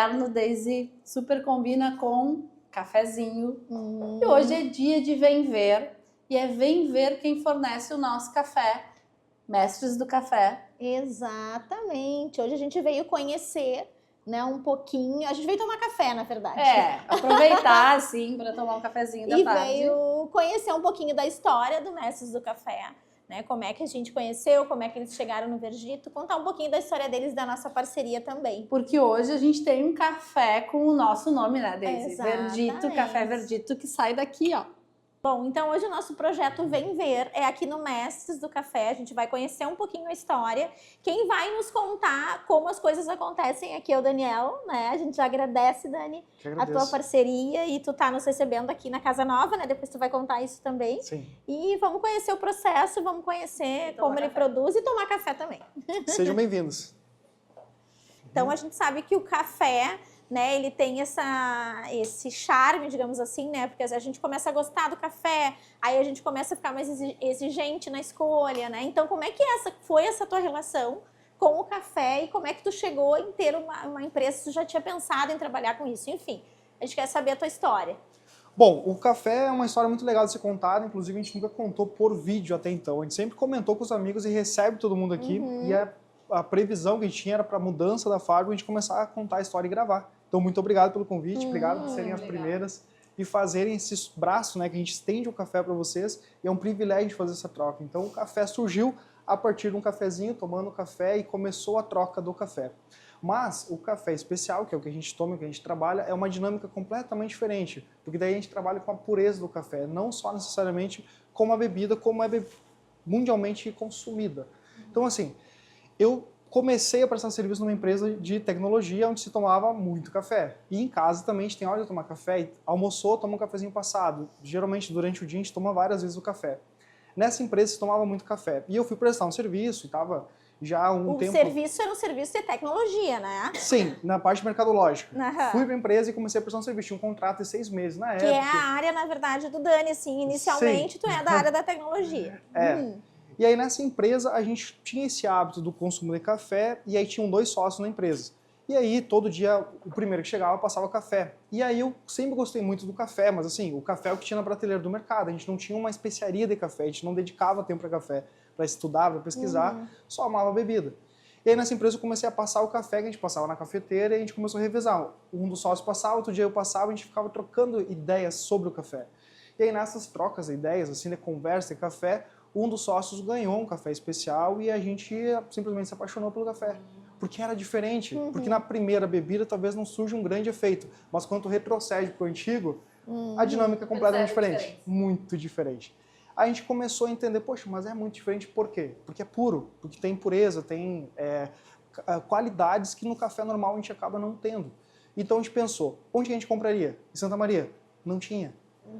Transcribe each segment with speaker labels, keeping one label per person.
Speaker 1: inverno, Daisy, super combina com cafezinho. E hoje é dia de Vem Ver, e é Vem Ver quem fornece o nosso café, Mestres do Café.
Speaker 2: Exatamente. Hoje a gente veio conhecer, né, um pouquinho. A gente veio tomar café, na verdade.
Speaker 1: Aproveitar, assim, para tomar um cafezinho da tarde.
Speaker 2: E veio conhecer um pouquinho da história do Mestres do Café, né? Como é que a gente conheceu, como é que eles chegaram no Vergito, contar um pouquinho da história deles, da nossa parceria também.
Speaker 1: Porque hoje a gente tem um café com o nosso nome, né, Daisy?
Speaker 2: Exatamente.
Speaker 1: Verdito, Café Verdito, que sai daqui, ó.
Speaker 2: Bom, então hoje o nosso projeto Vem Ver é aqui no Mestres do Café. A gente vai conhecer um pouquinho a história. Quem vai nos contar como as coisas acontecem aqui é o Daniel, né? A gente agradece, Dani, a tua parceria, e tu tá nos recebendo aqui na Casa Nova, né? Depois tu vai contar isso também.
Speaker 3: Sim.
Speaker 2: E vamos conhecer o processo, vamos conhecer como ele produz e tomar café também.
Speaker 3: Sejam bem-vindos.
Speaker 2: Então a gente sabe que o café, né, ele tem esse charme, digamos assim, né, porque a gente começa a gostar do café, aí a gente começa a ficar mais exigente na escolha, né, então como é que foi essa tua relação com o café e como é que tu chegou em ter uma empresa, tu já tinha pensado em trabalhar com isso, enfim, a gente quer saber a tua história.
Speaker 3: Bom, o café é uma história muito legal de ser contada, inclusive a gente nunca contou por vídeo até então, a gente sempre comentou com os amigos e recebe todo mundo aqui, e a previsão que a gente tinha era para a mudança da fábrica, a gente começar a contar a história e gravar. Então, muito obrigado pelo convite, obrigado por serem as primeiras e fazerem esse braço, né, que a gente estende o café para vocês, e é um privilégio de fazer essa troca. Então, o café surgiu a partir de um cafezinho, tomando café, e começou a troca do café. Mas o café especial, que é o que a gente toma, o que a gente trabalha, é uma dinâmica completamente diferente, porque daí a gente trabalha com a pureza do café, não só necessariamente como a bebida, como é mundialmente consumida. Então, assim, eu comecei a prestar serviço numa empresa de tecnologia onde se tomava muito café. E em casa também a gente tem hora de tomar café, almoçou, toma um cafezinho passado. Geralmente durante o dia a gente toma várias vezes o café. Nessa empresa se tomava muito café. E eu fui prestar um serviço e estava já há um tempo...
Speaker 2: O serviço era um serviço de tecnologia, né?
Speaker 3: Sim, na parte mercadológica. Fui para a empresa e comecei a prestar um serviço. Tinha um contrato de 6 meses na época.
Speaker 2: Que é a área, na verdade, do Dani, assim. Inicialmente,
Speaker 3: Sim.
Speaker 2: tu é da área da tecnologia.
Speaker 3: E aí nessa empresa a gente tinha esse hábito do consumo de café, e aí tinham 2 sócios na empresa. E aí todo dia o primeiro que chegava passava café. E aí eu sempre gostei muito do café, mas assim, o café é o que tinha na prateleira do mercado. A gente não tinha uma especiaria de café, a gente não dedicava tempo para café, para estudar, para pesquisar, só amava a bebida. E aí nessa empresa eu comecei a passar o café que a gente passava na cafeteira, e a gente começou a revezar. Um dos sócios passava, outro dia eu passava, a gente ficava trocando ideias sobre o café. E aí nessas trocas de ideias, assim, de conversa e café, um dos sócios ganhou um café especial e a gente simplesmente se apaixonou pelo café. Porque era diferente. Porque na primeira bebida talvez não surja um grande efeito, mas quando tu retrocede para o antigo, a dinâmica é completamente diferente. Muito diferente. A gente começou a entender, poxa, mas é muito diferente por quê? Porque é puro, porque tem pureza, tem qualidades que no café normal a gente acaba não tendo. Então a gente pensou, onde a gente compraria? Em Santa Maria? Não tinha.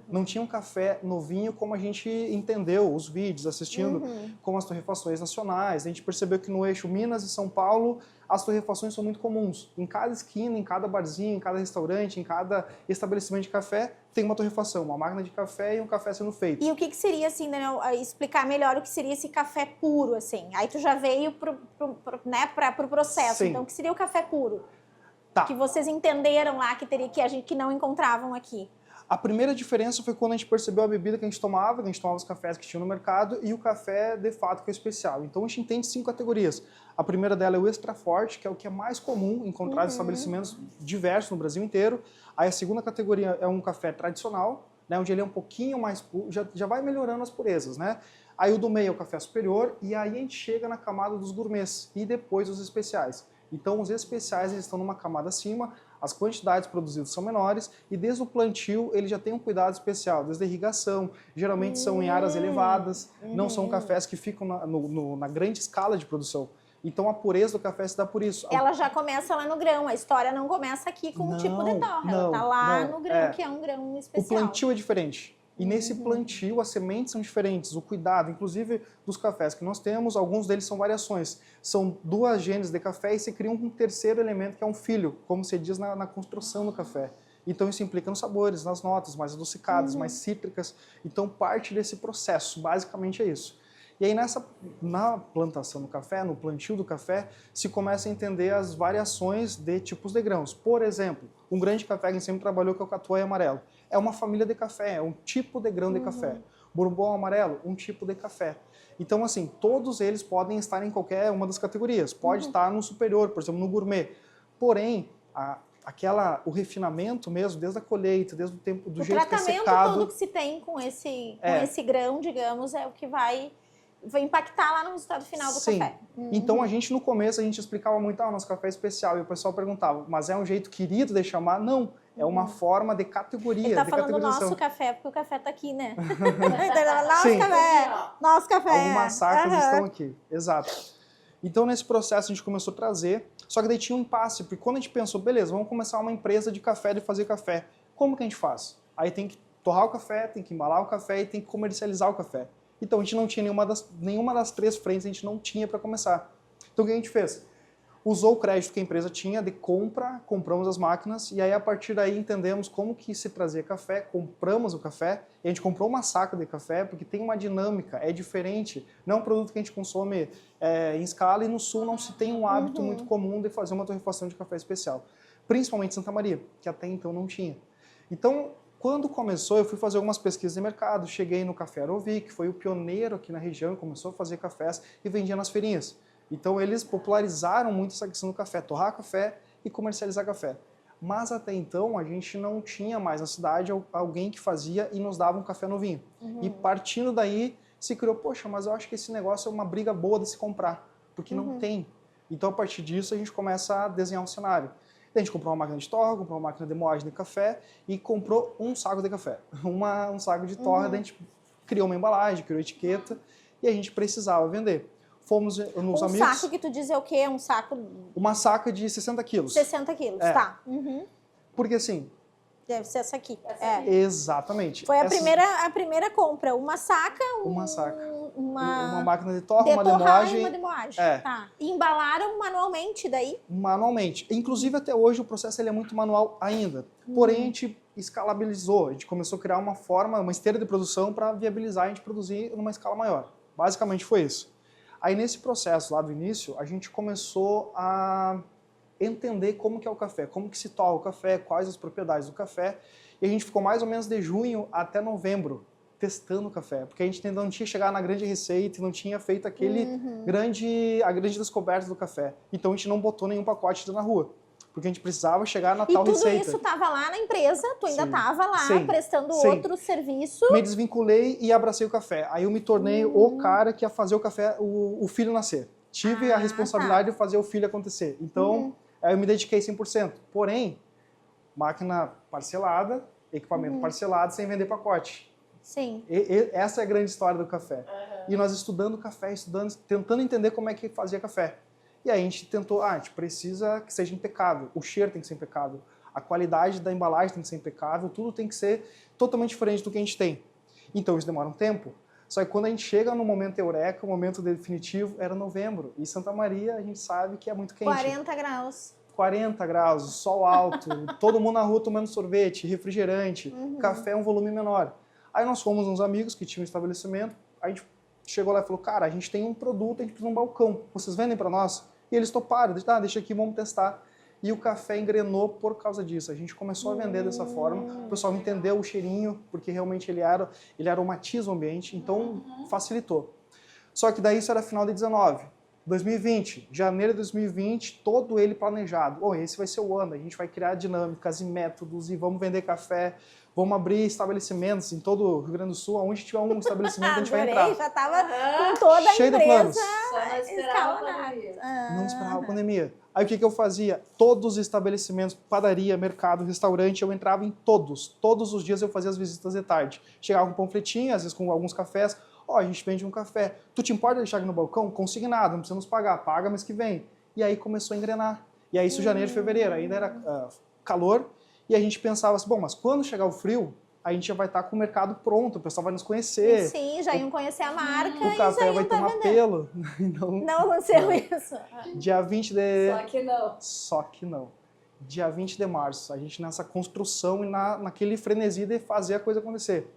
Speaker 3: Não tinha um café novinho como a gente entendeu, os vídeos, assistindo com as torrefações nacionais. A gente percebeu que no eixo Minas e São Paulo, as torrefações são muito comuns. Em cada esquina, em cada barzinho, em cada restaurante, em cada estabelecimento de café, tem uma torrefação, uma máquina de café e um café sendo feito.
Speaker 2: E o que seria, assim, Daniel, explicar melhor o que seria esse café puro, assim? Aí tu já veio pro processo.
Speaker 3: Sim.
Speaker 2: Então, o que seria o café puro?
Speaker 3: Tá.
Speaker 2: Que vocês entenderam lá que não encontravam aqui.
Speaker 3: A primeira diferença foi quando a gente percebeu a bebida que a gente tomava os cafés que tinham no mercado, e o café de fato que é especial. Então a gente entende 5 categorias. A primeira dela é o extra forte, que é o que é mais comum encontrar em estabelecimentos diversos no Brasil inteiro. Aí a segunda categoria é um café tradicional, né, onde ele é um pouquinho mais puro, já vai melhorando as purezas, né? Aí o do meio é o café superior, e aí a gente chega na camada dos gourmets e depois os especiais. Então os especiais eles estão numa camada acima, as quantidades produzidas são menores, e desde o plantio ele já tem um cuidado especial, desde a irrigação, geralmente são em áreas elevadas, não são cafés que ficam na grande escala de produção. Então a pureza do café se dá por isso.
Speaker 2: Ela já começa lá no grão, a história não começa aqui com o tipo de torra, ela tá lá no grão, que é um grão especial.
Speaker 3: O plantio é diferente. E nesse plantio, as sementes são diferentes, o cuidado, inclusive dos cafés que nós temos, alguns deles são variações. São 2 genes de café e se cria um terceiro elemento, que é um filho, como se diz na construção do café. Então isso implica nos sabores, nas notas mais adocicadas, mais cítricas. Então parte desse processo, basicamente é isso. E aí na plantação do café, no plantio do café, se começa a entender as variações de tipos de grãos. Por exemplo, um grande café que a gente sempre trabalhou, que é o catuai amarelo. É uma família de café, é um tipo de grão de café. Bourbon amarelo, um tipo de café. Então, assim, todos eles podem estar em qualquer uma das categorias. Pode estar no superior, por exemplo, no gourmet. Porém, o refinamento mesmo, desde a colheita, desde o tempo, do jeito que é secado...
Speaker 2: O tratamento todo que se tem com esse grão, digamos, é o que vai impactar lá no resultado final do café.
Speaker 3: Então, no começo, a gente explicava muito, nosso café é especial. E o pessoal perguntava, mas é um jeito querido de chamar? Não, é uma forma de categoria,
Speaker 2: Ele tá
Speaker 3: de
Speaker 2: falando
Speaker 3: categorização.
Speaker 2: nosso café, porque o café tá aqui, né?
Speaker 3: Sim.
Speaker 2: Nosso café.
Speaker 3: Algumas sacas estão aqui, exato. Então, nesse processo, a gente começou a trazer, só que daí tinha um impasse, porque quando a gente pensou, beleza, vamos começar uma empresa de café, de fazer café. Como que a gente faz? Aí tem que torrar o café, tem que embalar o café e tem que comercializar o café. Então, a gente não tinha nenhuma das 3 frentes, a gente não tinha para começar. Então, o que a gente fez? Usou o crédito que a empresa tinha de compra, compramos as máquinas e aí a partir daí entendemos como que se trazia café, compramos o café e a gente comprou uma saca de café porque tem uma dinâmica, é diferente, não é um produto que a gente consome em escala e no sul não se tem um hábito muito comum de fazer uma torrefação de café especial, principalmente em Santa Maria, que até então não tinha. Então, quando começou, eu fui fazer algumas pesquisas de mercado, cheguei no Café Arovi, que foi o pioneiro aqui na região, começou a fazer cafés e vendia nas feirinhas. Então, eles popularizaram muito essa questão do café, torrar café e comercializar café. Mas, até então, a gente não tinha mais na cidade alguém que fazia e nos dava um café novinho. E partindo daí, se criou, poxa, mas eu acho que esse negócio é uma briga boa de se comprar, porque não tem. Então, a partir disso, a gente começa a desenhar um cenário. A gente comprou uma máquina de torra, comprou uma máquina de moagem de café e comprou um saco de café. Um saco de torra, daí a gente criou uma embalagem, criou etiqueta e a gente precisava vender. Fomos nos amigos...
Speaker 2: Um saco que tu diz é o quê? Um saco...
Speaker 3: Uma saca de 60 quilos.
Speaker 2: 60 quilos, tá.
Speaker 3: Porque assim...
Speaker 2: Deve ser essa aqui.
Speaker 3: Exatamente.
Speaker 2: Foi a primeira compra. Uma saca,
Speaker 3: uma máquina de torra, uma de
Speaker 2: torrar
Speaker 3: moagem.
Speaker 2: E uma de moagem. Tá. E embalaram manualmente daí?
Speaker 3: Manualmente. Inclusive, até hoje, o processo ele é muito manual ainda. Porém, a gente escalabilizou. A gente começou a criar uma forma, uma esteira de produção para viabilizar a gente produzir numa escala maior. Basicamente foi isso. Aí, nesse processo lá do início, a gente começou a entender como que é o café, como que se torra o café, quais as propriedades do café. E a gente ficou mais ou menos de junho até novembro testando o café, porque a gente ainda não tinha chegado na grande receita e não tinha feito a grande descoberta do café. Então a gente não botou nenhum pacote na rua, porque a gente precisava chegar na tal receita.
Speaker 2: E tudo isso estava lá na empresa, tu ainda estava lá prestando outro serviço.
Speaker 3: Me desvinculei e abracei o café. Aí eu me tornei o cara que ia fazer o café, o filho nascer. Tive a responsabilidade de fazer o filho acontecer. Então, aí eu me dediquei 100%. Porém, máquina parcelada, equipamento parcelado, sem vender pacote.
Speaker 2: Sim.
Speaker 3: Essa é a grande história do café. E nós estudando café, tentando entender como é que fazia café. E aí a gente tentou, a gente precisa que seja impecável, o cheiro tem que ser impecável, a qualidade da embalagem tem que ser impecável, tudo tem que ser totalmente diferente do que a gente tem. Então isso demora um tempo. Só que quando a gente chega no momento eureka, o momento definitivo, era novembro. E Santa Maria, a gente sabe que é muito quente.
Speaker 2: 40 graus.
Speaker 3: 40 graus, sol alto, todo mundo na rua tomando sorvete, refrigerante, café é um volume menor. Aí nós fomos uns amigos que tinham um estabelecimento, a gente chegou lá e falou, cara, a gente tem um produto, a gente precisa de um balcão, vocês vendem para nós? E eles toparam, deixa aqui, vamos testar. E o café engrenou por causa disso. A gente começou a vender dessa forma, o pessoal entendeu o cheirinho, porque realmente ele aromatiza o ambiente, então facilitou. Só que daí isso era final de 19. 2020, janeiro de 2020, todo ele planejado. Esse vai ser o ano, a gente vai criar dinâmicas e métodos e vamos vender café, vamos abrir estabelecimentos em todo o Rio Grande do Sul, onde tiver um estabelecimento a gente vai entrar.
Speaker 2: Já estava com toda a
Speaker 3: cheio
Speaker 2: empresa
Speaker 3: de planos.
Speaker 2: escalonada.
Speaker 3: Não esperava a pandemia. Aí o que eu fazia? Todos os estabelecimentos, padaria, mercado, restaurante, eu entrava em todos. Todos os dias eu fazia as visitas de tarde. Chegava com um panfletinho, às vezes com alguns cafés. A gente vende um café. Tu te importa deixar aqui no balcão? Consignado, não precisa nos pagar. Paga mês que vem. E aí começou a engrenar. E aí isso janeiro, fevereiro. Ainda era calor. E a gente pensava assim, bom, mas quando chegar o frio, a gente já vai estar com o mercado pronto, o pessoal vai nos conhecer.
Speaker 2: Sim, já iam conhecer a marca e já iam
Speaker 3: o café vai tomar pelo.
Speaker 2: Não aconteceu isso.
Speaker 3: Dia 20 de...
Speaker 1: Só que não.
Speaker 3: Só que não. Dia 20 de março, a gente nessa construção e naquele frenesi de fazer a coisa acontecer.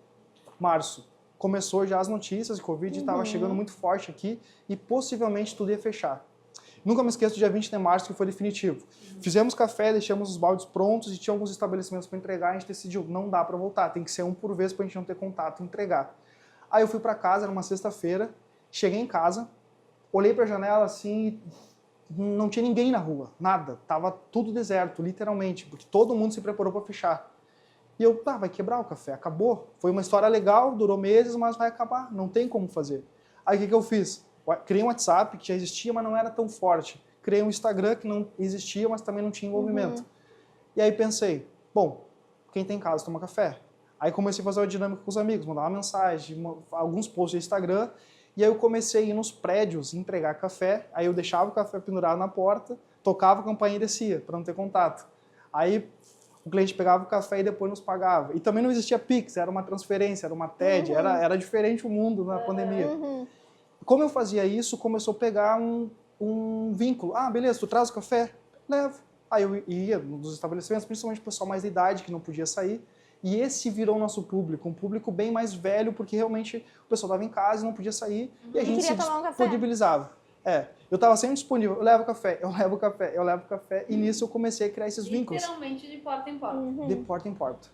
Speaker 3: Março, começou já as notícias, o Covid estava chegando muito forte aqui e possivelmente tudo ia fechar. Nunca me esqueço do dia 20 de março, que foi definitivo. Fizemos café, deixamos os baldes prontos e tinha alguns estabelecimentos para entregar, a gente decidiu, não dá para voltar, tem que ser um por vez para a gente não ter contato e entregar. Aí eu fui para casa, era uma sexta-feira, cheguei em casa, olhei para a janela assim, não tinha ninguém na rua, nada, tava tudo deserto, literalmente, porque todo mundo se preparou para fechar. E eu, vai quebrar o café, acabou. Foi uma história legal, durou meses, mas vai acabar, não tem como fazer. Aí o que eu fiz? Criei um WhatsApp que já existia, mas não era tão forte. Criei um Instagram que não existia, mas também não tinha envolvimento. E aí pensei, bom, quem tem em casa toma café. Aí comecei a fazer uma dinâmica com os amigos, mandar uma mensagem, alguns posts no Instagram, e aí eu comecei a ir nos prédios entregar café, aí eu deixava o café pendurado na porta, tocava a campainha e descia, para não ter contato. Aí o cliente pegava o café e depois nos pagava. E também não existia Pix, era uma transferência, era uma TED, era diferente o mundo na pandemia. Como eu fazia isso, começou a pegar um vínculo. Ah, beleza, tu traz o café? Levo. Aí eu ia nos estabelecimentos, principalmente o pessoal mais da idade, que não podia sair. E esse virou o nosso público, um público bem mais velho, porque realmente o pessoal estava em casa e não podia sair, e a gente se disponibilizava. Eu estava sempre disponível, eu levo café, eu levo café, eu levo café, e nisso eu comecei a criar esses vínculos.
Speaker 1: Literalmente de porta em porta.
Speaker 3: De porta em porta.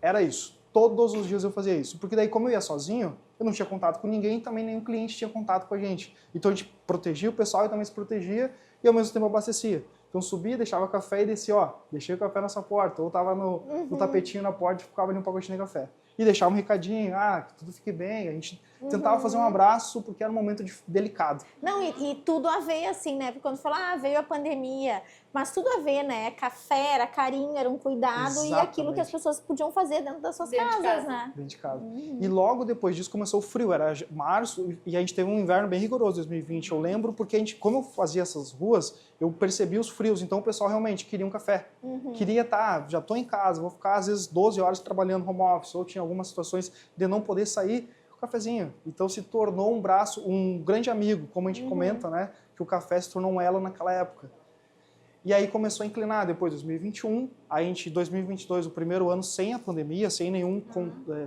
Speaker 3: Era isso. Todos os dias eu fazia isso. Porque daí, como eu ia sozinho, eu não tinha contato com ninguém, também nenhum cliente tinha contato com a gente. Então a gente protegia o pessoal e também se protegia, e ao mesmo tempo abastecia. Então subia, deixava café e descia, deixei o café nessa porta, ou tava no tapetinho na porta e ficava ali um pacotinho de café. E deixava um recadinho, que tudo fique bem, a gente tentava fazer um abraço, porque era um momento delicado.
Speaker 2: Não, e tudo a ver, assim, né? Porque quando fala, veio a pandemia, mas tudo a ver, né? Café, era carinho, era um cuidado. Exatamente. E aquilo que as pessoas podiam fazer dentro das suas casas, né?
Speaker 3: Dentro de casa. E logo depois disso começou o frio, era março, e a gente teve um inverno bem rigoroso em 2020, eu lembro, porque como eu fazia essas ruas, eu percebi os frios, então o pessoal realmente queria um café. Queria já tô em casa, vou ficar às vezes 12 horas trabalhando home office, ou tinha algumas situações de não poder sair, cafezinho. Então se tornou um braço, um grande amigo, como a gente comenta, né? Que o café se tornou um elo naquela época. E aí começou a inclinar depois de 2021, a gente, 2022, o primeiro ano sem a pandemia, sem nenhum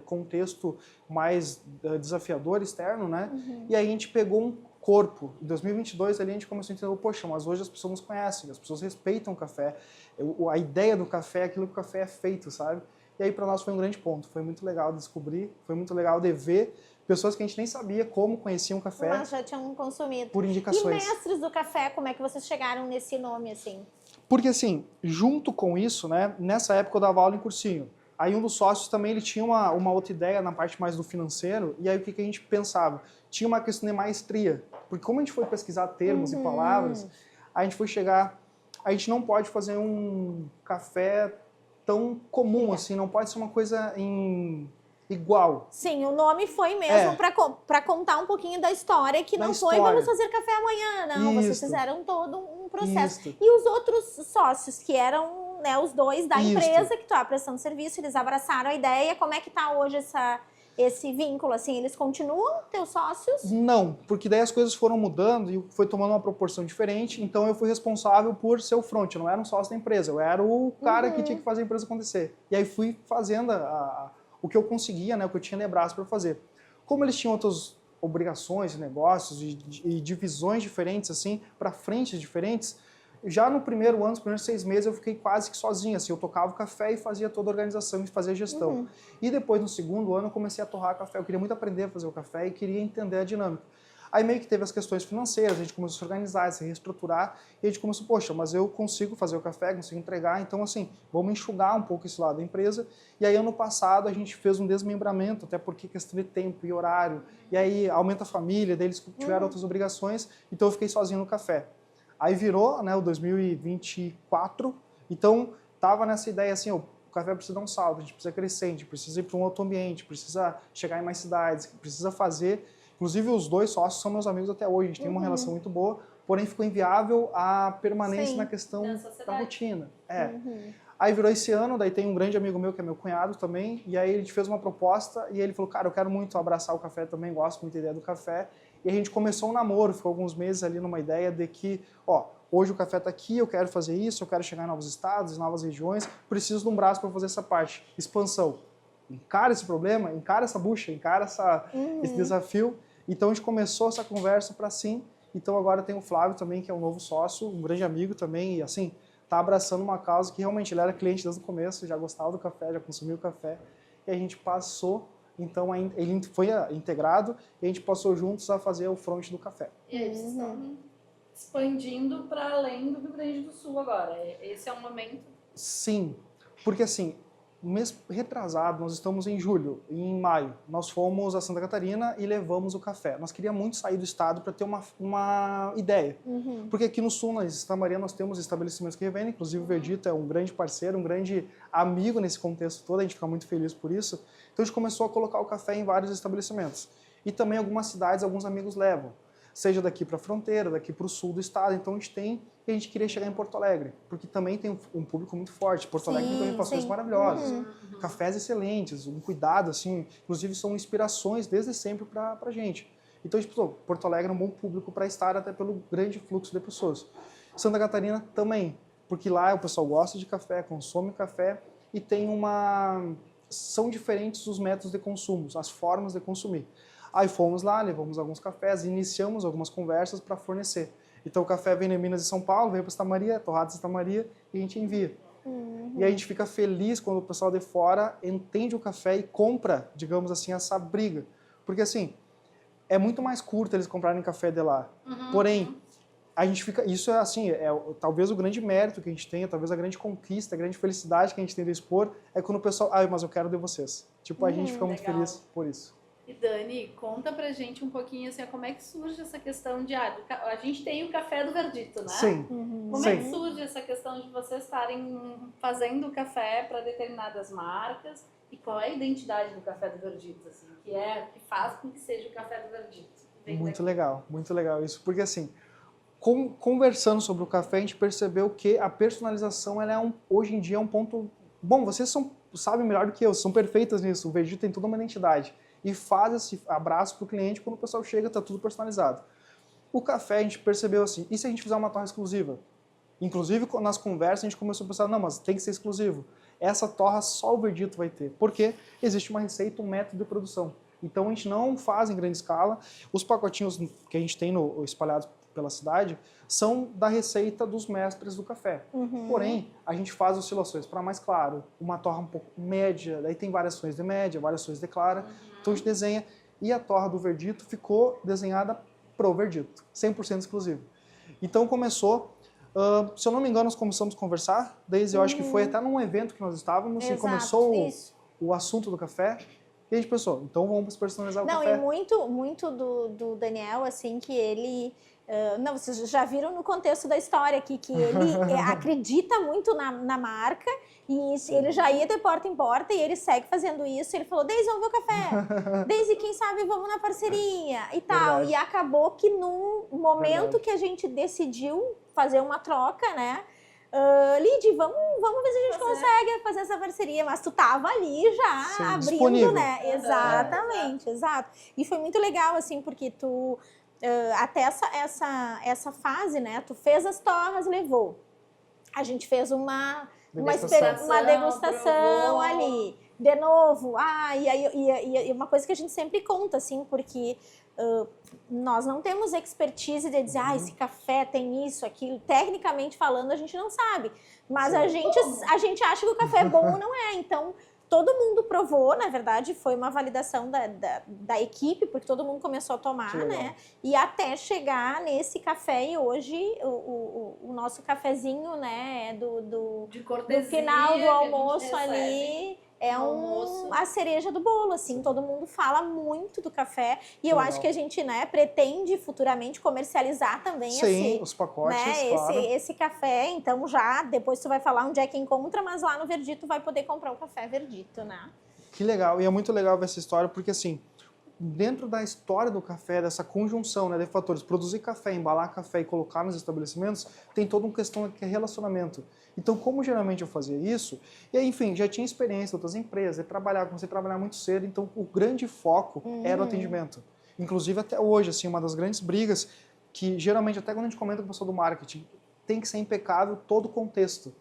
Speaker 3: contexto mais desafiador externo, né? E aí a gente pegou um corpo. Em 2022 ali a gente começou a entender, poxa, mas hoje as pessoas nos conhecem, as pessoas respeitam o café. A ideia do café é aquilo que o café é feito, sabe? E aí para nós foi um grande ponto, foi muito legal descobrir, foi muito legal de ver pessoas que a gente nem sabia como conheciam o café.
Speaker 2: Mas já tinham consumido.
Speaker 3: Por indicações.
Speaker 2: E mestres do café, como é que vocês chegaram nesse nome, assim?
Speaker 3: Porque assim, junto com isso, né, nessa época eu dava aula em cursinho. Aí um dos sócios também, ele tinha uma outra ideia na parte mais do financeiro, e aí o que a gente pensava? Tinha uma questão de maestria, porque como a gente foi pesquisar termos e palavras, a gente foi chegar, a gente não pode fazer um café tão comum assim, não pode ser uma coisa igual.
Speaker 2: Sim, o nome foi mesmo para contar um pouquinho da história, que não foi vamos fazer café amanhã, não. Vocês fizeram todo um processo. E os outros sócios, que eram, né, os dois da empresa que estava prestando serviço, eles abraçaram a ideia. Como é que está hoje esse vínculo, assim? Eles continuam teus sócios?
Speaker 3: Não, porque daí as coisas foram mudando e foi tomando uma proporção diferente, então eu fui responsável por ser o front, eu não era um sócio da empresa, eu era o cara que tinha que fazer a empresa acontecer. E aí fui fazendo o que eu conseguia, né, o que eu tinha de braço para fazer. Como eles tinham outras obrigações, negócios e divisões diferentes, assim, para frentes diferentes, já no primeiro ano, nos primeiros 6 meses, eu fiquei quase que sozinho, assim, eu tocava o café e fazia toda a organização e fazia a gestão. E depois, no segundo ano, eu comecei a torrar café, eu queria muito aprender a fazer o café e queria entender a dinâmica. Aí meio que teve as questões financeiras, a gente começou a se organizar, a se reestruturar, e a gente começou, poxa, mas eu consigo fazer o café, consigo entregar, então assim, vamos enxugar um pouco esse lado da empresa. E aí ano passado a gente fez um desmembramento, até porque questão de tempo e horário, e aí aumenta a família, daí eles tiveram outras obrigações, então eu fiquei sozinho no café. Aí virou, né, o 2024, então tava nessa ideia assim, o café precisa dar um salto, a gente precisa crescer, a gente precisa ir para um outro ambiente, precisa chegar em mais cidades, precisa fazer. Inclusive, os dois sócios são meus amigos até hoje, a gente tem uma relação muito boa, porém ficou inviável a permanência na questão da rotina. Aí virou esse ano, daí tem um grande amigo meu, que é meu cunhado também, e aí a gente fez uma proposta, e ele falou, cara, eu quero muito abraçar o café também, gosto muito da ideia do café, e a gente começou um namoro, ficou alguns meses ali numa ideia de que, hoje o café está aqui, eu quero fazer isso, eu quero chegar em novos estados, em novas regiões, preciso de um braço para fazer essa parte, expansão. encara esse problema, encara essa bucha, encara esse desafio. Então a gente começou essa conversa para sim. Então agora tem o Flávio também, que é um novo sócio, um grande amigo também, e assim, tá abraçando uma causa que realmente ele era cliente desde o começo, já gostava do café, já consumia o café, e a gente passou, então ele foi integrado, e a gente passou juntos a fazer o front do café.
Speaker 1: E aí vocês estão expandindo para além do Rio Grande do Sul agora. Esse é o momento?
Speaker 3: Sim, porque assim, mês retrasado, nós estamos em julho, e em maio, nós fomos a Santa Catarina e levamos o café. Nós queríamos muito sair do estado para ter uma ideia. Porque aqui no sul, na Santa Maria, nós temos estabelecimentos que revendem, inclusive o Verdito é um grande parceiro, um grande amigo nesse contexto todo, a gente fica muito feliz por isso. Então a gente começou a colocar o café em vários estabelecimentos. E também algumas cidades, alguns amigos levam. Seja daqui para a fronteira, daqui para o sul do estado. Então a gente tem, e a gente queria chegar em Porto Alegre, porque também tem um público muito forte. Porto Alegre tem pastéis maravilhosos, cafés excelentes, um cuidado, assim, inclusive são inspirações desde sempre para a gente. Então a gente pensou, Porto Alegre é um bom público para estar, até pelo grande fluxo de pessoas. Santa Catarina também, porque lá o pessoal gosta de café, consome café e tem são diferentes os métodos de consumo, as formas de consumir. Aí fomos lá, levamos alguns cafés, iniciamos algumas conversas para fornecer. Então o café vem de Minas e São Paulo, vem para Santa Maria, torrado de Santa Maria, e a gente envia. E aí a gente fica feliz quando o pessoal de fora entende o café e compra, digamos assim, essa briga. Porque assim, é muito mais curto eles comprarem café de lá. Porém, a gente fica, isso é assim, talvez o grande mérito que a gente tenha, talvez a grande conquista, a grande felicidade que a gente tem de expor, é quando o pessoal, mas eu quero de vocês. Tipo, a gente fica muito feliz por isso.
Speaker 1: E Dani, conta pra gente um pouquinho assim, como é que surge essa questão de, a gente tem o café do Verdito, né?
Speaker 3: Sim.
Speaker 1: Como é que surge essa questão de vocês estarem fazendo café para determinadas marcas e qual é a identidade do café do Verdito, assim, que faz com que seja o café do Verdito?
Speaker 3: Muito legal isso, porque assim, conversando sobre o café, a gente percebeu que a personalização, ela hoje em dia é um ponto... Bom, vocês sabem melhor do que eu, são perfeitas nisso, o Verdito tem toda uma identidade. E faz esse abraço para o cliente quando o pessoal chega, está tudo personalizado. O café, a gente percebeu assim, e se a gente fizer uma torra exclusiva? Inclusive, nas conversas, a gente começou a pensar, não, mas tem que ser exclusivo. Essa torra só o Verdito vai ter, porque existe uma receita, um método de produção. Então, a gente não faz em grande escala. Os pacotinhos que a gente tem espalhados pela cidade são da receita dos mestres do café. Porém, a gente faz oscilações para mais claro, uma torra um pouco média, daí tem variações de média, variações de clara. Então a gente desenha, e a torra do Verdito ficou desenhada pro Verdito, 100% exclusivo. Então começou, se eu não me engano, nós começamos a conversar, desde eu acho que foi até num evento que nós estávamos, e começou o assunto do café, e a gente pensou, então vamos personalizar o café.
Speaker 2: Não, e muito do Daniel, assim, que ele... não, vocês já viram no contexto da história aqui que ele acredita muito na marca e ele já ia de porta em porta e ele segue fazendo isso. Ele falou, Deise, vamos ver o café. Deise, quem sabe vamos na parceria e tal. Verdade. E acabou que num momento que a gente decidiu fazer uma troca, né? Lid, vamos ver se a gente consegue fazer essa parceria, mas tu tava ali já abrindo, disponível. Né? Exatamente, exato. E foi muito legal, assim, porque tu... até essa fase, né? Tu fez as torras, levou. A gente fez uma degustação ali. De novo. E uma coisa que a gente sempre conta, assim, porque nós não temos expertise de dizer, esse café tem isso, aquilo. Tecnicamente falando, a gente não sabe. Mas a gente acha que o café é bom ou não é. Então, todo mundo provou, na verdade, foi uma validação da equipe, porque todo mundo começou a tomar, né? E até chegar nesse café, e hoje o nosso cafezinho, né, do final do almoço ali, a cereja do bolo, assim, todo mundo fala muito do café, e eu acho que a gente, né, pretende futuramente comercializar também
Speaker 3: os pacotes, né,
Speaker 2: claro. esse café, então já, depois tu vai falar onde é que encontra, mas lá no Verdito vai poder comprar o café Verdito, né?
Speaker 3: Que legal, e é muito legal ver essa história, porque assim, dentro da história do café, dessa conjunção, né, de fatores, produzir café, embalar café e colocar nos estabelecimentos, tem toda uma questão que é relacionamento. Então, como geralmente eu fazia isso, e aí, enfim, já tinha experiência em outras empresas, comecei a trabalhar muito cedo, então o grande foco era o atendimento. Inclusive até hoje, assim, uma das grandes brigas, que geralmente até quando a gente comenta com o pessoal do marketing, tem que ser impecável todo o contexto.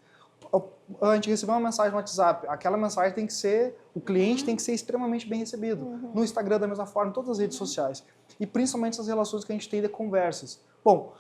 Speaker 3: A gente recebeu uma mensagem no WhatsApp, aquela mensagem tem que ser, o cliente tem que ser extremamente bem recebido. No Instagram da mesma forma, em todas as redes sociais. E principalmente essas relações que a gente tem de conversas. Bom,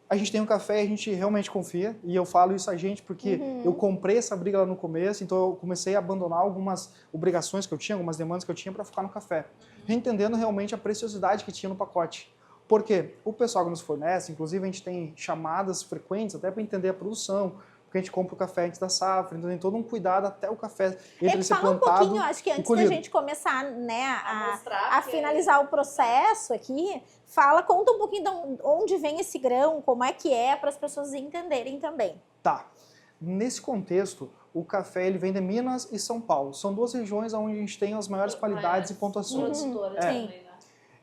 Speaker 3: a gente tem um café e a gente realmente confia, e eu falo isso a gente porque eu comprei essa briga lá no começo, então eu comecei a abandonar algumas obrigações que eu tinha, algumas demandas que eu tinha para focar no café, entendendo realmente a preciosidade que tinha no pacote. Porque o pessoal que nos fornece, inclusive a gente tem chamadas frequentes até para entender a produção, porque a gente compra o café antes da safra, então tem todo um cuidado até o café entre ser
Speaker 2: fala
Speaker 3: plantado
Speaker 2: um pouquinho, acho que antes da gente começar, né, a finalizar o processo aqui, conta um pouquinho de onde vem esse grão, como é que é, para as pessoas entenderem também.
Speaker 3: Tá. Nesse contexto, o café ele vem de Minas e São Paulo. São duas regiões onde a gente tem as maiores qualidades e pontuações.
Speaker 1: Sim.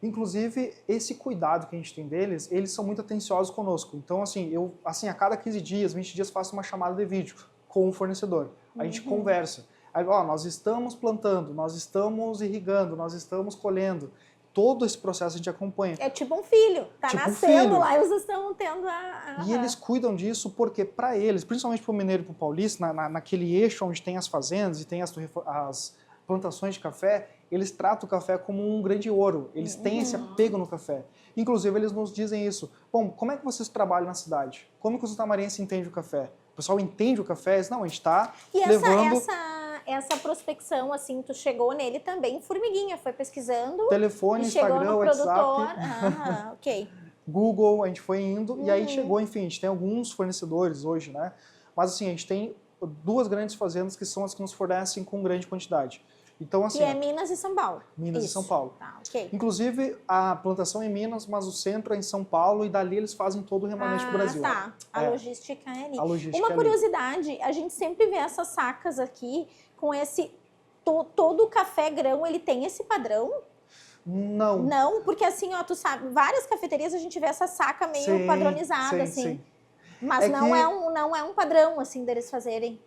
Speaker 3: Inclusive, esse cuidado que a gente tem deles, eles são muito atenciosos conosco. Então, eu a cada 15 dias, 20 dias, faço uma chamada de vídeo com o fornecedor. A gente conversa. Aí, nós estamos plantando, nós estamos irrigando, nós estamos colhendo. Todo esse processo a gente acompanha.
Speaker 2: É tipo um filho, tá
Speaker 3: tipo
Speaker 2: nascendo lá e vocês estão tendo
Speaker 3: E eles cuidam disso porque, para eles, principalmente para o mineiro e para o paulista, naquele eixo onde tem as fazendas e tem as plantações de café, eles tratam o café como um grande ouro. Eles têm esse apego no café. Inclusive, eles nos dizem isso. Bom, como é que vocês trabalham na cidade? Como que os tamarenses entendem o café? O pessoal entende o café? Não, a gente está levando...
Speaker 2: Essa prospecção, assim, tu chegou nele também, formiguinha, foi pesquisando.
Speaker 3: Telefone, Instagram, WhatsApp,
Speaker 2: ok.
Speaker 3: Google, a gente foi indo, e aí chegou, enfim, a gente tem alguns fornecedores hoje, né? Mas assim, a gente tem duas grandes fazendas que são as que nos fornecem com grande quantidade. Então, assim,
Speaker 2: e é Minas e São Paulo.
Speaker 3: Minas e São Paulo.
Speaker 2: Tá, ok.
Speaker 3: Inclusive, a plantação é em Minas, mas o centro é em São Paulo, e dali eles fazem todo o remanente para o Brasil.
Speaker 2: Tá. A logística é ali.
Speaker 3: A logística
Speaker 2: Uma
Speaker 3: é
Speaker 2: curiosidade, a gente sempre vê essas sacas aqui com esse... Todo o café grão, ele tem esse padrão?
Speaker 3: Não.
Speaker 2: Não, porque assim, ó, tu sabe, várias cafeterias a gente vê essa saca meio padronizada, assim.
Speaker 3: Sim.
Speaker 2: Mas não é um padrão, assim, deles fazerem.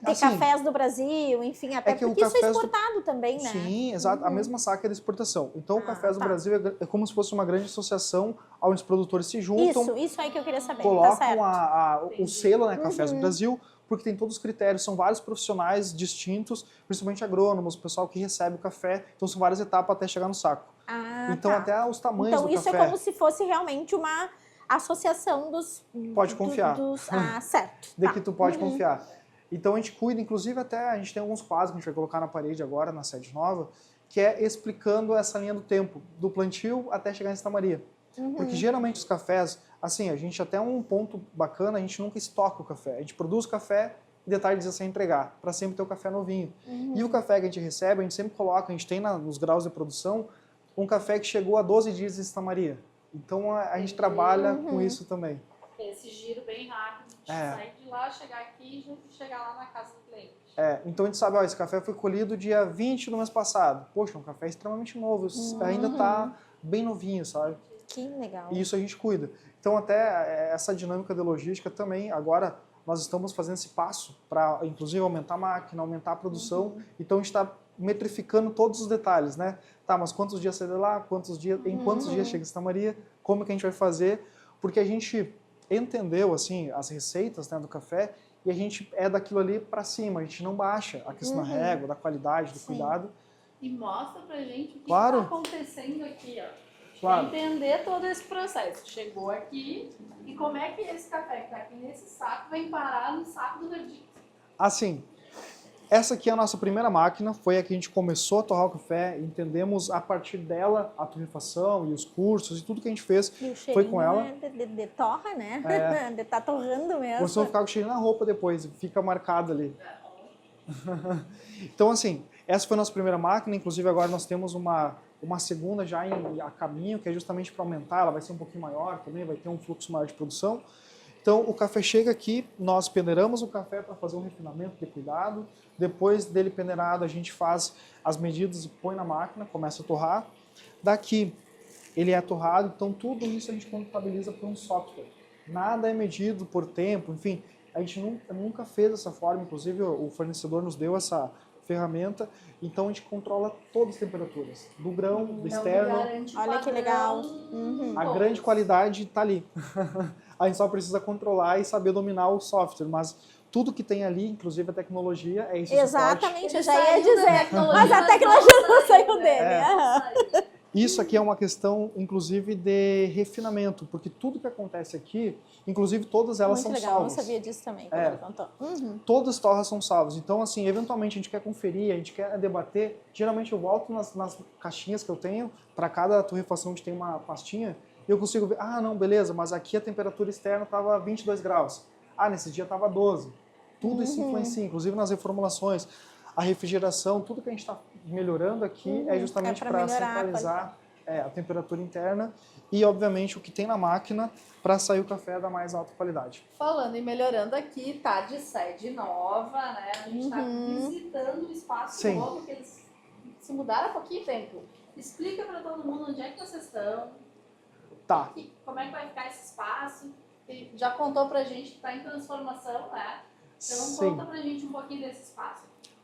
Speaker 2: De cafés do Brasil, enfim, até porque isso é exportado também, né?
Speaker 3: Sim, exato. A mesma saca é de exportação. Então, o Cafés do Brasil é como se fosse uma grande associação onde os produtores se juntam.
Speaker 2: Isso aí que eu queria saber.
Speaker 3: Colocam
Speaker 2: tá
Speaker 3: o selo, né, Cafés do Brasil, porque tem todos os critérios, são vários profissionais distintos, principalmente agrônomos, o pessoal que recebe o café, então são várias etapas até chegar no saco. Então, até os tamanhos do café.
Speaker 2: Então, isso é como se fosse realmente uma associação dos...
Speaker 3: Pode confiar.
Speaker 2: Certo.
Speaker 3: De que tu pode confiar. Então, a gente cuida, inclusive até, a gente tem alguns quadros que a gente vai colocar na parede agora, na sede nova, que é explicando essa linha do tempo, do plantio até chegar em Santa Maria. Porque geralmente os cafés, assim, a gente até um ponto bacana, a gente nunca estoca o café. A gente produz o café e detalhe diz sem entregar, para sempre ter o café novinho. E o café que a gente recebe, a gente sempre coloca, a gente tem nos graus de produção, um café que chegou a 12 dias em Santa Maria. Então a gente trabalha com isso também.
Speaker 1: Esse giro bem rápido, de sair de lá, chegar aqui e chegar lá na casa do cliente.
Speaker 3: Então a gente sabe, esse café foi colhido dia 20 do mês passado. Poxa, um café extremamente novo, ainda está bem novinho, sabe?
Speaker 2: Que legal.
Speaker 3: E isso a gente cuida. Então até essa dinâmica de logística também, agora nós estamos fazendo esse passo para, inclusive, aumentar a máquina, aumentar a produção. Então a gente está metrificando todos os detalhes, né? Tá, mas quantos dias sai de lá? Em quantos dias chega em Santa Maria? Como que a gente vai fazer? Porque a gente entendeu, assim, as receitas, né, do café e a gente é daquilo ali para cima, a gente não baixa a questão da régua, da qualidade, do cuidado.
Speaker 1: E mostra pra gente o que
Speaker 3: Claro.
Speaker 1: está acontecendo aqui, ó.
Speaker 3: Claro.
Speaker 1: Entender todo esse processo. Chegou aqui e como é que esse café que está aqui nesse saco vem parar no saco do Verdinho.
Speaker 3: Assim, essa aqui é a nossa primeira máquina, foi a que a gente começou a torrar o café, entendemos a partir dela a torrefação e os cursos e tudo que a gente fez foi com ela.
Speaker 2: De torra, né? De tá torrando mesmo.
Speaker 3: Você vai ficar com o cheirinho na roupa depois, fica marcado ali. Então, assim, essa foi a nossa primeira máquina, inclusive agora nós temos uma segunda já a caminho, que é justamente para aumentar, ela vai ser um pouquinho maior também, vai ter um fluxo maior de produção. Então, o café chega aqui, nós peneiramos o café para fazer um refinamento de cuidado, depois dele peneirado, a gente faz as medidas e põe na máquina, começa a torrar. Daqui, ele é torrado, então tudo isso a gente contabiliza por um software. Nada é medido por tempo, enfim, a gente nunca fez dessa forma, inclusive o fornecedor nos deu essa ferramenta, então a gente controla todas as temperaturas, do grão, do externo.
Speaker 2: Olha que legal.
Speaker 3: A grande qualidade está ali. a gente só precisa controlar e saber dominar o software, mas tudo que tem ali, inclusive a tecnologia, é esse suporte.
Speaker 2: Exatamente, eu
Speaker 1: Ele
Speaker 2: já ia
Speaker 1: saiu da
Speaker 2: dizer.
Speaker 1: tecnologia,
Speaker 2: Mas a
Speaker 1: mas
Speaker 2: tecnologia
Speaker 1: não
Speaker 2: não saiu
Speaker 1: saiu,
Speaker 2: dele.
Speaker 1: né?
Speaker 2: aham.
Speaker 3: Isso aqui é uma questão, inclusive, de refinamento, porque tudo que acontece aqui, inclusive todas elas
Speaker 2: Muito
Speaker 3: são
Speaker 2: legal,
Speaker 3: salvas.
Speaker 2: não sabia disso também,
Speaker 3: É.
Speaker 2: quando ele contou. Uhum.
Speaker 3: Todas as torres são salvas. Então, assim, eventualmente a gente quer conferir, a gente quer debater. Geralmente eu volto nas caixinhas que eu tenho, para cada torrefação a gente tem uma pastinha, e eu consigo ver, ah, não, beleza, mas aqui a temperatura externa estava 22 graus. Ah, nesse dia estava 12. Tudo isso influencia, inclusive nas reformulações. A refrigeração, tudo que a gente está melhorando aqui é justamente
Speaker 2: pra
Speaker 3: para
Speaker 2: melhorar a
Speaker 3: centralizar a temperatura interna e, obviamente, o que tem na máquina para sair o café da mais alta qualidade.
Speaker 1: Falando e melhorando aqui, tá de sede nova, né? A gente tá visitando o espaço
Speaker 3: Sim.
Speaker 1: novo, que eles se mudaram há pouquinho tempo. Explica para todo mundo onde é que vocês estão,
Speaker 3: Tá.
Speaker 1: como é que vai ficar esse espaço. E já contou pra gente que tá em transformação, né? Então
Speaker 3: Sim.
Speaker 1: conta pra gente um pouquinho desse espaço.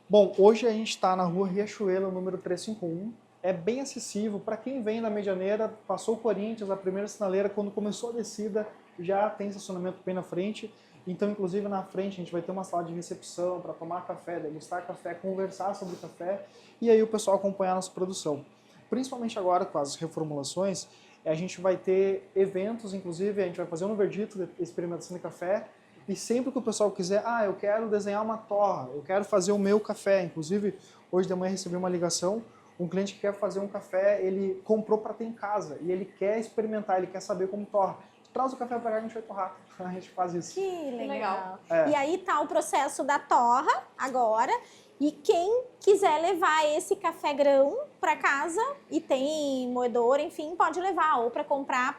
Speaker 3: Bom, hoje a gente está na rua Riachuelo, número 351. É bem acessível. Para quem vem da Medianeira, passou o Corinthians, a primeira sinaleira, quando começou a descida, já tem estacionamento bem na frente. Então, inclusive, na frente a gente vai ter uma sala de recepção para tomar café, degustar café, conversar sobre café e aí o pessoal acompanhar a nossa produção. Principalmente agora com as reformulações, a gente vai ter eventos, inclusive, a gente vai fazer um verdito de experimentação de café. E sempre que o pessoal quiser, eu quero desenhar uma torra, eu quero fazer o meu café. Inclusive, hoje de manhã recebi uma ligação, um cliente que quer fazer um café, ele comprou para ter em casa e ele quer experimentar, ele quer saber como torra. Traz o café para cá, a gente vai torrar. A gente faz isso.
Speaker 2: Que legal.
Speaker 3: É.
Speaker 2: E aí tá o processo da torra agora. E quem quiser levar esse café grão para casa e tem moedor, enfim, pode levar ou para comprar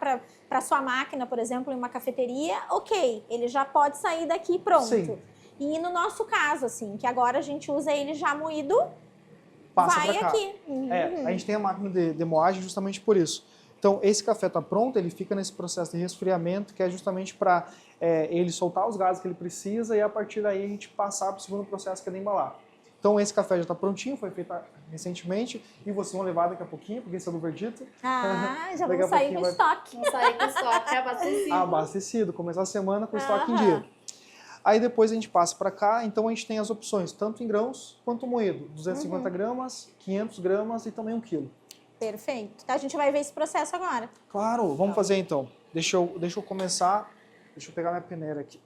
Speaker 2: para sua máquina, por exemplo, em uma cafeteria, ok, ele já pode sair daqui pronto.
Speaker 3: Sim.
Speaker 2: E no nosso caso, assim, que agora a gente usa ele já moído,
Speaker 3: Passa
Speaker 2: vai
Speaker 3: pra cá.
Speaker 2: aqui.
Speaker 3: A gente tem a máquina de moagem justamente por isso. Então, esse café está pronto, ele fica nesse processo de resfriamento, que é justamente para ele soltar os gases que ele precisa e a partir daí a gente passar para o segundo processo, que é de embalar. Então, esse café já está prontinho, foi feito recentemente e vocês vão levar daqui a pouquinho, porque esse é do verdito.
Speaker 2: Já
Speaker 3: Daqui a
Speaker 2: vamos sair
Speaker 3: pouquinho
Speaker 2: com
Speaker 3: vai-
Speaker 2: estoque.
Speaker 1: Vamos sair com estoque abastecido.
Speaker 3: Abastecido, começar a semana com estoque em
Speaker 2: Aham.
Speaker 3: dia. Aí depois a gente passa para cá, então a gente tem as opções, tanto em grãos quanto moído. 250 gramas, 500 gramas e também 1 quilo.
Speaker 2: Perfeito. Então a gente vai ver esse processo agora.
Speaker 3: Claro, vamos fazer então. Deixa eu começar, deixa eu pegar minha peneira aqui.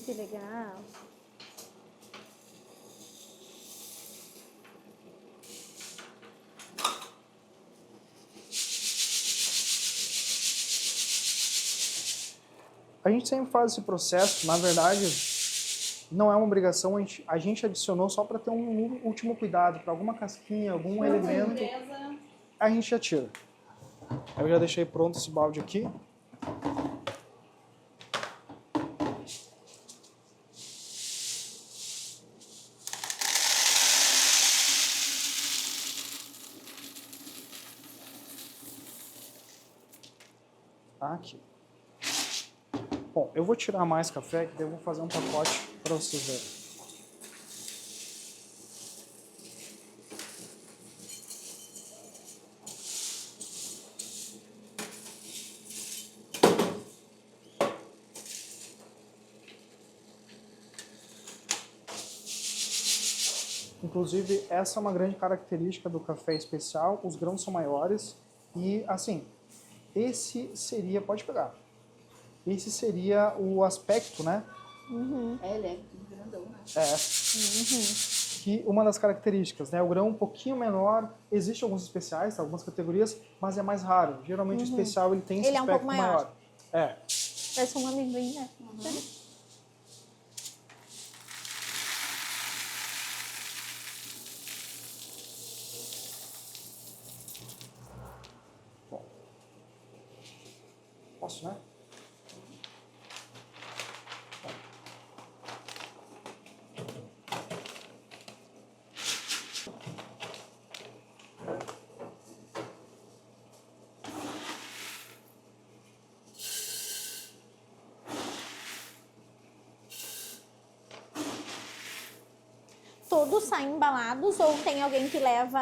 Speaker 2: Que legal.
Speaker 3: A gente sempre faz esse processo, na verdade, não é uma obrigação, a gente adicionou só para ter um último cuidado, para alguma casquinha, algum elemento,
Speaker 1: Beleza.
Speaker 3: a gente já tira. Eu já deixei pronto esse balde aqui. Tá aqui. Bom, eu vou tirar mais café, que daí eu vou fazer um pacote para vocês verem. Inclusive, essa é uma grande característica do café especial, os grãos são maiores e, assim, esse seria, pode pegar, esse seria o aspecto, né?
Speaker 1: Ele é grandão, né?
Speaker 3: Que uma das características, né? O grão um pouquinho menor, existem alguns especiais, algumas categorias, mas é mais raro. Geralmente o especial ele tem esse
Speaker 2: Ele é um
Speaker 3: aspecto
Speaker 2: pouco maior.
Speaker 3: maior. É.
Speaker 2: Parece um amendoim, né?
Speaker 3: Posso, né?
Speaker 2: todos saem embalados ou tem alguém que leva,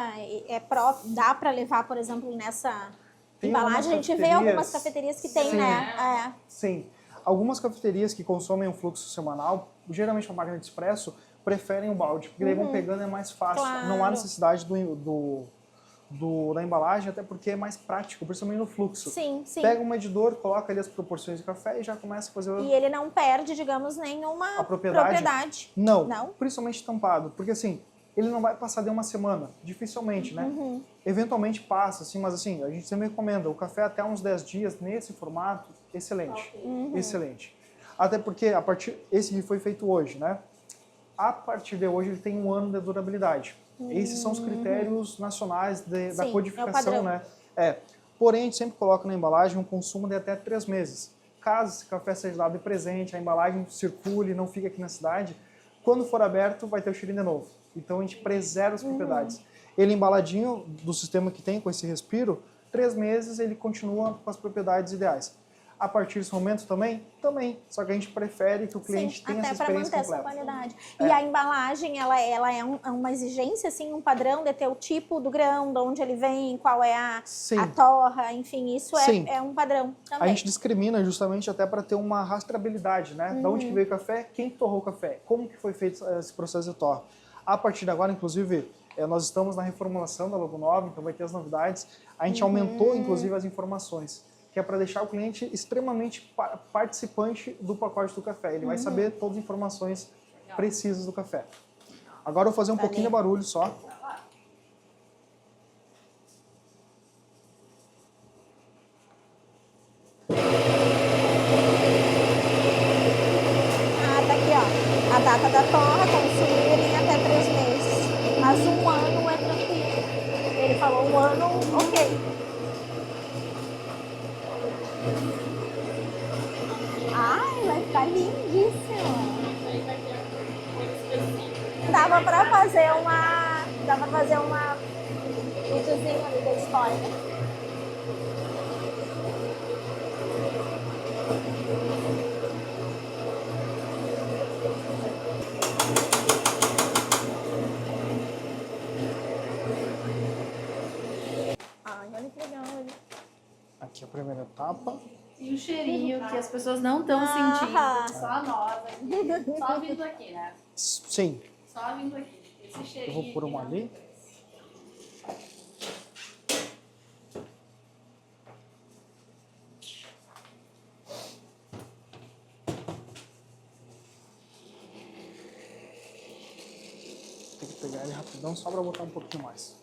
Speaker 2: dá para levar, por exemplo, nessa
Speaker 3: Tem
Speaker 2: embalagem? A gente vê algumas cafeterias que tem,
Speaker 3: Sim.
Speaker 2: né?
Speaker 3: Sim. Algumas cafeterias que consomem um fluxo semanal, geralmente a máquina de expresso, preferem o balde, porque daí vão pegando, é mais fácil.
Speaker 2: Claro.
Speaker 3: Não há necessidade da embalagem, até porque é mais prático, principalmente no fluxo.
Speaker 2: Sim, sim.
Speaker 3: Pega um medidor, coloca ali as proporções de café e já começa a fazer
Speaker 2: E ele não perde, digamos, nenhuma
Speaker 3: a propriedade. Não,
Speaker 2: Não?
Speaker 3: principalmente tampado, porque assim, ele não vai passar de uma semana, dificilmente, né? Eventualmente passa, assim, mas assim, a gente sempre recomenda o café até uns 10 dias nesse formato, excelente, excelente. Até porque esse foi feito hoje, né? A partir de hoje ele tem 1 ano de durabilidade. Esses são os critérios nacionais da
Speaker 2: Sim,
Speaker 3: codificação,
Speaker 2: é o
Speaker 3: né? Porém, a gente sempre coloca na embalagem um consumo de até 3 meses. Caso esse café seja dado de presente, a embalagem circule, não fique aqui na cidade, quando for aberto vai ter o cheirinho de novo. Então a gente preserva as propriedades. Ele embaladinho do sistema que tem com esse respiro, 3 meses ele continua com as propriedades ideais. A partir desse momento também? Também. Só que a gente prefere que o cliente tenha essa experiência
Speaker 2: até para manter
Speaker 3: completa.
Speaker 2: essa qualidade. E a embalagem, ela é uma exigência, assim, um padrão de ter o tipo do grão, de onde ele vem, qual é a torra, enfim, isso é um padrão também.
Speaker 3: A gente discrimina justamente até para ter uma rastreabilidade, né? Da onde que veio o café, quem torrou o café, como que foi feito esse processo de torra. A partir de agora, inclusive, nós estamos na reformulação da Logo Nova, então vai ter as novidades. A gente aumentou, inclusive, as informações, que é para deixar o cliente extremamente participante do pacote do café. Ele vai saber todas as informações precisas do café. Agora eu vou fazer um pouquinho de barulho só.
Speaker 2: Tá aqui, ó. A data da torra, consumir em até 3 meses. Mas 1 ano é tranquilo. Ele falou 1 ano, ok. Ai, vai ficar lindíssimo. Dava pra fazer uma videozinho ali da história. Ai, olha que legal.
Speaker 3: Aqui a primeira etapa.
Speaker 1: E o cheirinho que as pessoas não estão sentindo, só nós aqui. Só vindo aqui, né?
Speaker 3: Sim.
Speaker 1: Só vindo aqui. Esse cheirinho.
Speaker 3: Eu vou pôr uma ali. Tem que pegar ele rapidão só para botar um pouquinho mais.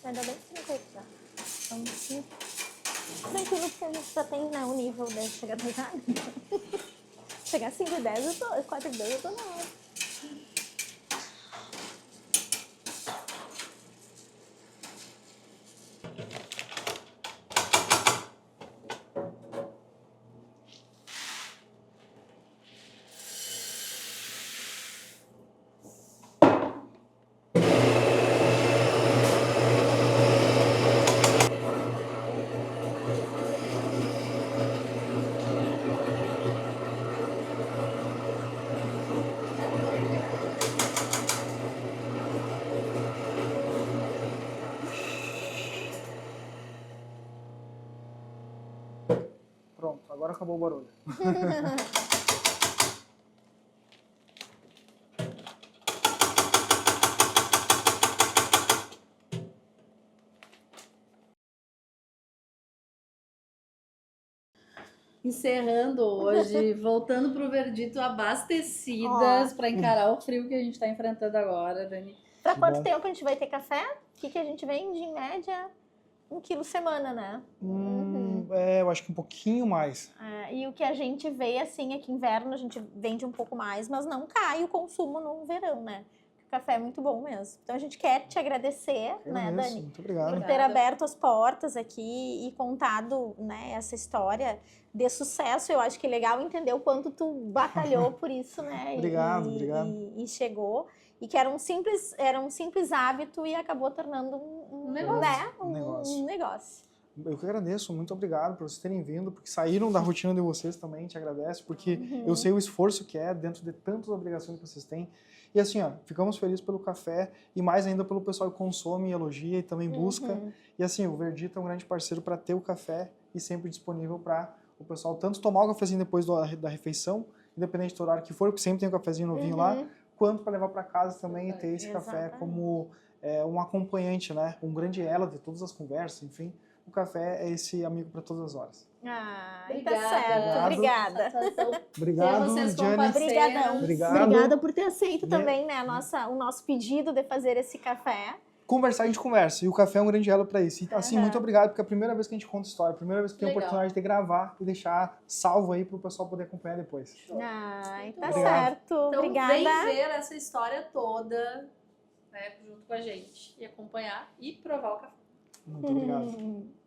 Speaker 2: Ainda bem que não tem já. Então, sim. Tranquilo, porque a gente já tem, né, o nível de chegar atrasado. Chegar às 5h10, 4h10 eu tô na hora.
Speaker 3: agora acabou o barulho.
Speaker 1: Encerrando hoje, voltando pro Verdito abastecidas para encarar o frio que a gente está enfrentando agora, Dani.
Speaker 2: Pra
Speaker 3: Que
Speaker 2: quanto
Speaker 3: bom.
Speaker 2: tempo a gente vai ter café? O que a gente vende em média? 1 quilo semana, né?
Speaker 3: Eu acho que um pouquinho mais.
Speaker 2: E o que a gente vê, assim, é que inverno a gente vende um pouco mais, mas não cai o consumo no verão, né? O café é muito bom mesmo. Então a gente quer te agradecer, né,
Speaker 3: Agradeço,
Speaker 2: Dani?
Speaker 3: muito obrigado.
Speaker 2: Por ter aberto as portas aqui e contado, né, essa história de sucesso. Eu acho que é legal entender o quanto tu batalhou por isso, né?
Speaker 3: Obrigado.
Speaker 2: E chegou. E que era um simples hábito e acabou tornando um
Speaker 1: negócio.
Speaker 2: né?
Speaker 3: Um
Speaker 2: um negócio.
Speaker 3: Eu que agradeço, muito obrigado por vocês terem vindo, porque saíram da rotina de vocês também, te agradeço, porque eu sei o esforço que é dentro de tantas obrigações que vocês têm. E assim, ó, ficamos felizes pelo café e mais ainda pelo pessoal que consome, elogia e também busca. E assim, o Verdito é um grande parceiro para ter o café e sempre disponível para o pessoal tanto tomar o cafezinho depois da refeição, independente do horário que for, porque sempre tem um cafezinho novinho lá, quanto para levar para casa também e ter esse café como um acompanhante, né? Um grande elo de todas as conversas, enfim. O café é esse amigo para todas as horas.
Speaker 2: Tá
Speaker 1: Obrigada.
Speaker 2: certo. Obrigada.
Speaker 3: Obrigado,
Speaker 1: vocês como
Speaker 3: Diane.
Speaker 2: Obrigadão.
Speaker 3: Obrigado.
Speaker 2: Obrigada por ter aceito
Speaker 3: E-
Speaker 2: também, né, o nosso pedido de fazer esse café.
Speaker 3: Conversar, a gente conversa. E o café é um grande elo para isso. E, assim, muito obrigado, porque é a primeira vez que a gente conta história, a primeira vez que tem a
Speaker 1: Legal.
Speaker 3: oportunidade de gravar e deixar salvo aí para o pessoal poder acompanhar depois.
Speaker 2: Ai, tá
Speaker 1: bom.
Speaker 2: certo.
Speaker 1: Então
Speaker 2: Obrigada.
Speaker 1: vem ver essa história toda, né, junto com a gente e acompanhar e provar o café.
Speaker 3: Muito obrigado.